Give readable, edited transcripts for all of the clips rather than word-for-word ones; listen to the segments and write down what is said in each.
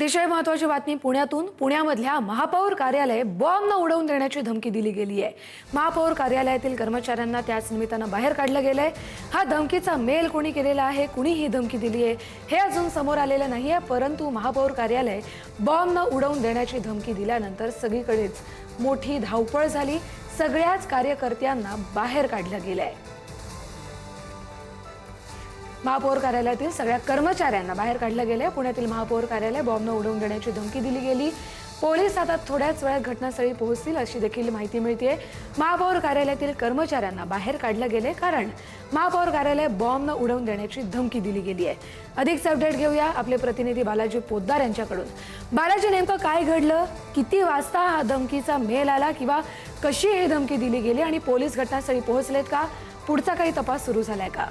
अतिशय महत्त्वाची बातमी पुण्यातून। पुण्यामधल्या महापौर कार्यालय बॉम्बनं उडवून देण्याची धमकी दिली गेली आहे। महापौर कार्यालयातील कर्मचाऱ्यांना त्याच निमित्तानं बाहेर काढलं गेलंय। हा धमकीचा मेल कोणी केलेला आहे, कुणी ही धमकी दिली आहे हे अजून समोर आलेलं नाहीये, परंतु महापौर कार्यालय बॉम्बनं उडवून देण्याची धमकी दिल्यानंतर सगळीकडेच मोठी धावपळ झाली। सगळ्याच कार्यकर्त्यांना बाहेर काढलं गेलंय। महापौर कार्यालयातील सगळ्या कर्मचाऱ्यांना बाहेर काढलं गेले। पुण्यातील महापौर कार्यालय बॉम्बनं उडवून देण्याची धमकी दिली गेली। पोलीस आता थोड्याच वेळात घटनास्थळी पोहोचतील अशी देखील माहिती मिळते। महापौर कार्यालयातील कर्मचाऱ्यांना बाहेर काढलं गेले कारण महापौर कार्यालय बॉम्बनं उडवून देण्याची धमकी दिली गेली आहे। अधिकचे अपडेट घेऊया आपले प्रतिनिधी बालाजी पोद्दार यांच्याकडून। बालाजी, नेमकं काय घडलं, किती वाजता हा धमकीचा मेल आला किंवा कशी ही धमकी दिली गेली आणि पोलीस घटनास्थळी पोहोचलेत का? पुढचा काही तपास सुरू झालाय का?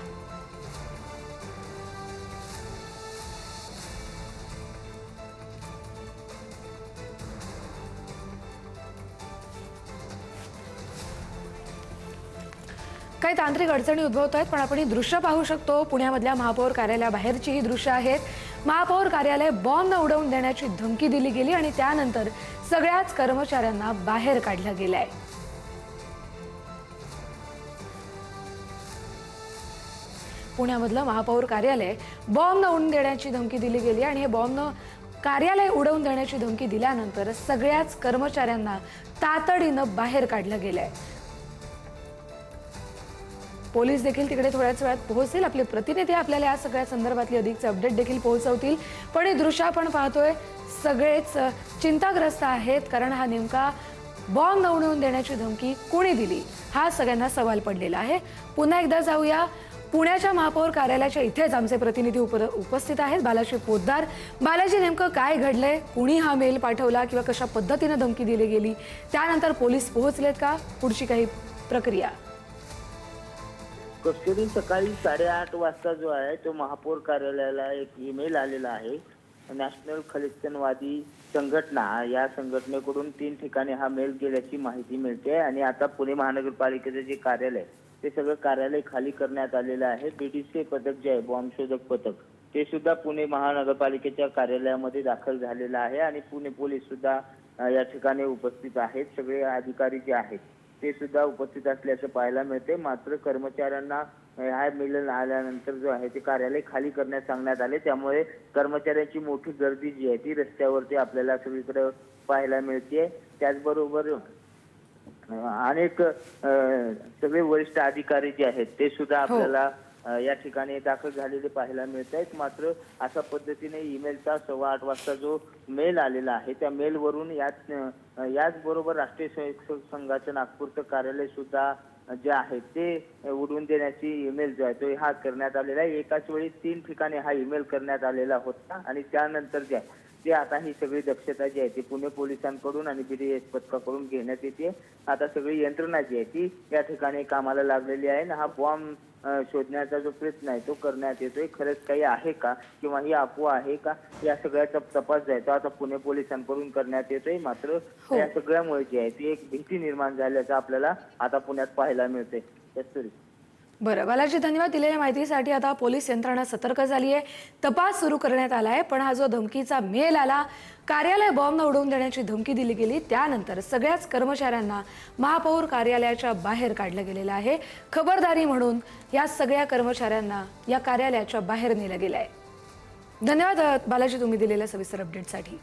काही तांत्रिक अडचणी उद्भवत आहेत, पण आपण ही दृश्य पाहू शकतो। पुण्यामधल्या महापौर कार्यालयाबाहेरची ही दृश्य आहेत। महापौर कार्यालय बॉम्बनं उडवून देण्याची धमकी दिली गेली आणि त्यानंतर सगळ्याच कर्मचाऱ्यांना बाहेर काढलं गेलंय। पुण्यामधलं महापौर कार्यालय बॉम्बनं उडवून देण्याची धमकी दिली गेली आणि हे बॉम्बनं कार्यालय उडवून देण्याची धमकी दिल्यानंतर सगळ्याच कर्मचाऱ्यांना तातडीनं बाहेर काढलं गेलंय। पोलीस देखील तिकडे थोड्याच वेळात पोहोचतील। आपले प्रतिनिधी आपल्याला या सगळ्या संदर्भातली अधिकचे अपडेट देखील पोहोचवतील। पण हे दृश्य आपण पाहतोय, सगळेच चिंताग्रस्त आहेत कारण हा नेमका बॉम्ब उडवून देण्याची धमकी कोणी दिली हा सगळ्यांना सवाल पडलेला आहे। पुन्हा एकदा जाऊया पुण्याच्या महापौर कार्यालयाच्या इथेच आमचे प्रतिनिधी उपस्थित आहेत, बालाजी पोद्दार। बालाजी, नेमकं काय घडलंय, कुणी हा मेल पाठवला किंवा कशा पद्धतीने धमकी दिली गेली, त्यानंतर पोलीस पोहोचलेत का, पुढची काही प्रक्रिया? कस्तुरी सकाळी 8:30 वाजता जो आहे तो महापौर कार्यालयाला एक ईमेल आलेला आहे। नॅशनल खलिस्तानवादी संघटना या संघटनेकडून 3 ठिकाणी हा मेल गेल्याची माहिती मिळते आणि आता पुणे महानगरपालिकेचे जे कार्यालय ते सगळं कार्यालय खाली करण्यात आलेलं आहे। बीडीसी पथक जे आहे, बॉम्ब शोधक पथक, ते सुद्धा पुणे महानगरपालिकेच्या कार्यालयामध्ये दाखल झालेलं आहे आणि पुणे पोलीस सुद्धा या ठिकाणी उपस्थित आहेत। सगळे अधिकारी जे आहेत ते सुद्धा उपस्थित असल्याचं पाहायला मिळते। मात्र कर्मचाऱ्यांना हा मेल आल्यानंतर जो आहे ते कार्यालय खाली करण्यास सांगण्यात आले, त्यामुळे कर्मचाऱ्यांची मोठी गर्दी जी आहे ती रस्त्यावरती आपल्याला सगळीकडे पाहायला मिळते। त्याचबरोबर अनेक सगळे वरिष्ठ अधिकारी जे आहेत ते सुद्धा आपल्याला या ठिकाणी दाखल झालेले पाहायला मिळत आहेत। मात्र अशा पद्धतीने ईमेलचा 8:15 वाजता जो मेल आलेला आहे त्या मेलवरून याचबरोबर राष्ट्रीय स्वयंसेवक संघाचं नागपूरचं कार्यालय सुद्धा जे आहे ते उडवून देण्याची ईमेल जो आहे तो हा करण्यात आलेला आहे। एकाच वेळी 3 ठिकाणी हा ईमेल करण्यात आलेला होता आणि त्यानंतर जे आहे ते आता ही सगळी दक्षता जी आहे ती पुणे पोलिसांकडून आणि बीडीएस पथकाकडून घेण्यात येते। आता सगळी यंत्रणा जी आहे ती या ठिकाणी कामाला लागलेली आहे आणि हा बॉम्ब शोधण्याचा जो प्रयत्न आहे तो करण्यात येतोय। खरंच काही आहे का किंवा ही अफवा आहे का, या सगळ्याचा तपास जो आहे तो आता पुणे पोलिसांकडून करण्यात येतोय। मात्र या सगळ्यामुळे जी आहे ती एक भीती निर्माण झाल्याचं आपल्याला आता पुण्यात पाहायला मिळते। कस्तुरी, बरं बालाजी, धन्यवाद दिलेल्या माहितीसाठी। आता पोलीस यंत्रणा सतर्क झाली आहे, तपास सुरू करण्यात आला आहे। पण हा जो धमकीचा मेल आला, कार्यालय बॉम्बनं उडवून देण्याची धमकी दिली गेली, त्यानंतर सगळ्याच कर्मचाऱ्यांना महापौर कार्यालयाच्या बाहेर काढलं गेलेलं आहे। खबरदारी म्हणून या सगळ्या कर्मचाऱ्यांना या कार्यालयाच्या बाहेर नेलं गेलंय। धन्यवाद बालाजी, तुम्ही दिलेल्या सविस्तर अपडेटसाठी।